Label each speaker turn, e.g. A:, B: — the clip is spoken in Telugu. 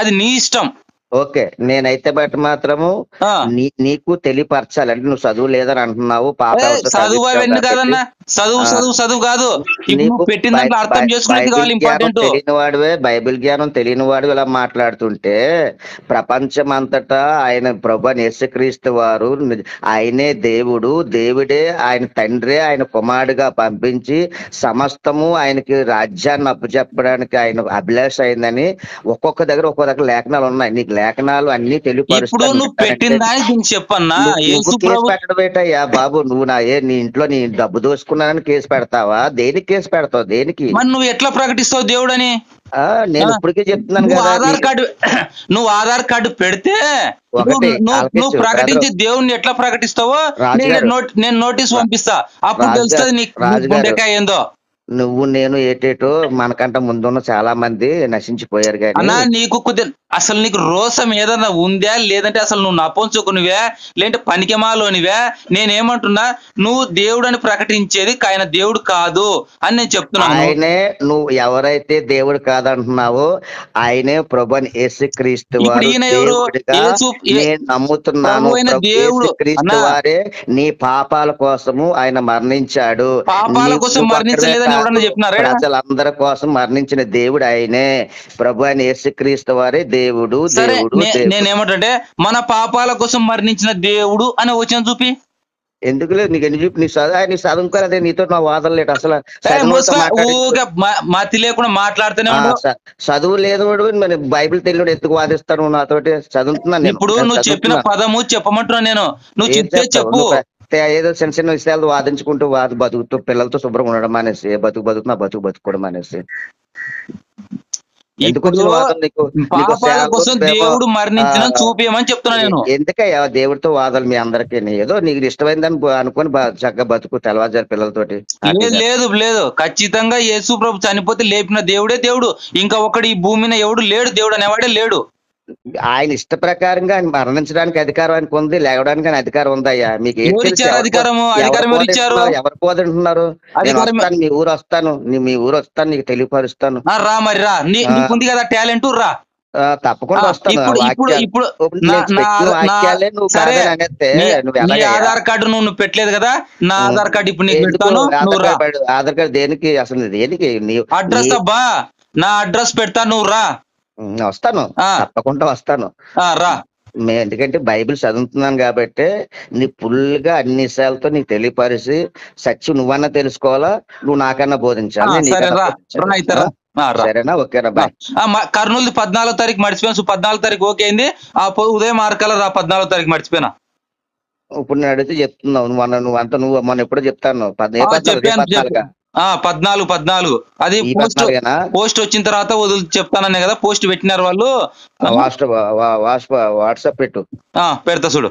A: అది నీ ఇష్టం.
B: ఓకే, నేనైతే బట్టి మాత్రము
A: ఆ
B: నీకు తెలియపరచాలి. అంటే నువ్వు చదువు లేదని అంటున్నావు, పాప ఎవరితో
A: చదువు
B: చదివించావు
A: అవన్నీ
B: కాబట్టి
A: కాదన్నా, చదువు
B: ఆ,
A: చదువు చదువు కాదు. ఇప్పుడు
B: నీకు
A: నువ్వు పెట్టిన దాంట్లో అర్థం చేసుకునేది
B: బైబిల్
A: కావాలి
B: జ్ఞానం
A: ఇంపార్టెంట్.
B: తెలియని వాడివే, బైబిల్ జ్ఞానం తెలియని వాడు ఇలా మాట్లాడుతుంటే ప్రపంచం అంతటా ఆయన ప్రభు అయిన యేసుక్రీస్తు వారు ఆయనే దేవుడు, దేవుడే ఆయన తండ్రే ఆయన కుమారుడిగా పంపించి సమస్తము ఆయనకి రాజ్యాన్ని అప్పచెప్పడానికి ఆయన అభిలాష అయిందని ఒక్కొక్క దగ్గర లేఖనాలు ఉన్నాయి. నీకు లేఖనాలు అన్ని
A: ఇప్పుడు
B: తెలియపరుస్తాను.
A: నువ్వు పెట్టిన దానికి నేను చెప్పన్నా,
B: నువ్వు
A: యేసు
B: కేసు
A: ప్రభు
B: పెట్టడం ఏంటయ్యా బాబు? నువ్వు నీ ఇంట్లో నీ డబ్బు దోసుకున్నానని కేసు పెడతావా? దేనికి కేసు పెడతావు? దేనికి?
A: మరి నువ్వు ఎట్లా ప్రకటిస్తావు దేవుడని?
B: నేను ఇప్పటికే చెప్తున్నాను
A: నువ్వు
B: కదా.
A: ఆధార్ కార్డు నువ్వు ఆధార్ కార్డు పెడితే
B: ఒకటి
A: నువ్వు ప్రకటించి దేవుణ్ణి ఎట్లా ప్రకటిస్తావో నేను నోటీస్ పంపిస్తా, అప్పుడు తెలుస్తుంది నీకు గుండెకాయ ఏందో.
B: నువ్వు నేను ఏటేటో మనకంట ముందున్న చాలా మంది నశించిపోయారు. కానీ
A: అన్నా నీకు అసలు నీకు రోసం ఏదన్నా ఉందా, లేదంటే అసలు నువ్వు నపుంచుకునివే, లేదంటే పనికిమాలోనివే? నేనేమంటున్నా, నువ్వు దేవుడు అని ప్రకటించేది ఆయన దేవుడు కాదు అని నేను చెప్తున్నాను.
B: ఆయనే, నువ్వు ఎవరైతే దేవుడు కాదంటున్నావో ఆయనే ప్రభుని యేసుక్రీస్తు వారు దేవుడిగా నేను నమ్ముతున్నాను. యేసుక్రీస్తు వారే నీ పాపాల కోసము ఆయన మరణించాడు.
A: పాపాల కోసం మరణించలేదని ఎవరన్నా చెప్పినారా?
B: ప్రజలందరి కోసం మరణించిన దేవుడు ఆయనే. ప్రభు అయిన యేసుక్రీస్తు వారే దేవుడు. దేవుడు
A: నేనేమంటే మన పాపాల కోసం మరణించిన దేవుడు అని వచ్చిన చూపి.
B: ఎందుకు లేదు? నీకు ఎన్ని చూపి నీ చదువుకోలేదే, నీతో నా వాదన లేదు అసలు.
A: మతి లేకుండా మాట్లాడుతూనే
B: చదువు లేదు మరి బైబిల్ తెలియడు ఎందుకు వాదిస్తాను నాతోటి? చదువుతున్నాను.
A: ఇప్పుడు నువ్వు చెప్పిన పదము చెప్పమంటున్నా నేను, నువ్వు చెప్తే చెప్పు.
B: ఏదో చిన్న చిన్న విషయాలు వాదించుకుంటూ బతుకుతూ పిల్లలతో శుభ్రంగా ఉండడం అనేసి, బతుకుతున్నా బతుకోవడం అనేసి.
A: పాపాల కోసం దేవుడు మరణించిన చూపించమని చెప్తున్నా నేను.
B: ఎందుకయ్యా దేవుడితో వాదాలు మీ అందరికీ? ఏదో నీకు ఇష్టమైందని అనుకుని చక్కగా బతుకు తెల్లవారుజారు పిల్లలతోటి.
A: లేదు లేదు, ఖచ్చితంగా యేసు ప్రభు చనిపోతే లేపిన దేవుడే దేవుడు. ఇంకా ఒకటి ఈ భూమి మీద ఎవడు లేడు, దేవుడు అనేవాడే లేడు.
B: ఆయన ఇష్ట ప్రకారంగా ఆయన మరణించడానికి అధికారం ఆయనకు ఉంది, లేవడానికి అధికారం ఉందయ్యా. మీకు ఎవరు పోదంటున్నారు? మీ ఊరు వస్తాను, మీ ఊరు వస్తాను, నీకు తెలియపరుస్తాను.
A: రా మరి రా, నీకు కదా టాలెంట్, రా
B: తప్పకుండా వస్తాను.
A: ఆధార్ కార్డు నువ్వు పెట్టలేదు కదా, నా ఆధార్ కార్డు ఇప్పుడు నీకు పెడతాను.
B: ఆధార్ కార్డు దేనికి అసలు? దేనికి?
A: అడ్రస్ అబ్బా, నా అడ్రస్ పెడతా, నువ్వు రా.
B: వస్తాను, తప్పకుండా వస్తాను,
A: రా.
B: ఎందుకంటే బైబిల్ చదువుతున్నాను కాబట్టి నీ ఫుల్గా అన్ని విషయాలతో నీకు తెలియపరిచి సత్యం నువ్వన్నా తెలుసుకోవాలా, నువ్వు నాకన్నా బోధించాలి. సరేనా? ఓకేనా? బాయ్.
A: కర్నూలు 14వ తారీఖు మర్చిపోయాను. 14వ తారీఖు ఓకే అయింది. ఉదయం 6 కల్లా రా. 14వ తారీఖు మర్చిపోయినా.
B: ఇప్పుడు నేను అడిగితే చెప్తున్నావు నువ్వు మొన్న ఎప్పుడో చెప్తాను.
A: 14 అది పోస్ట్ వచ్చిన తర్వాత చెప్తాననే కదా, పోస్ట్ పెట్టినారు వాళ్ళు.
B: వాట్సాప్ పెట్టు,
A: పెడతా చూడు.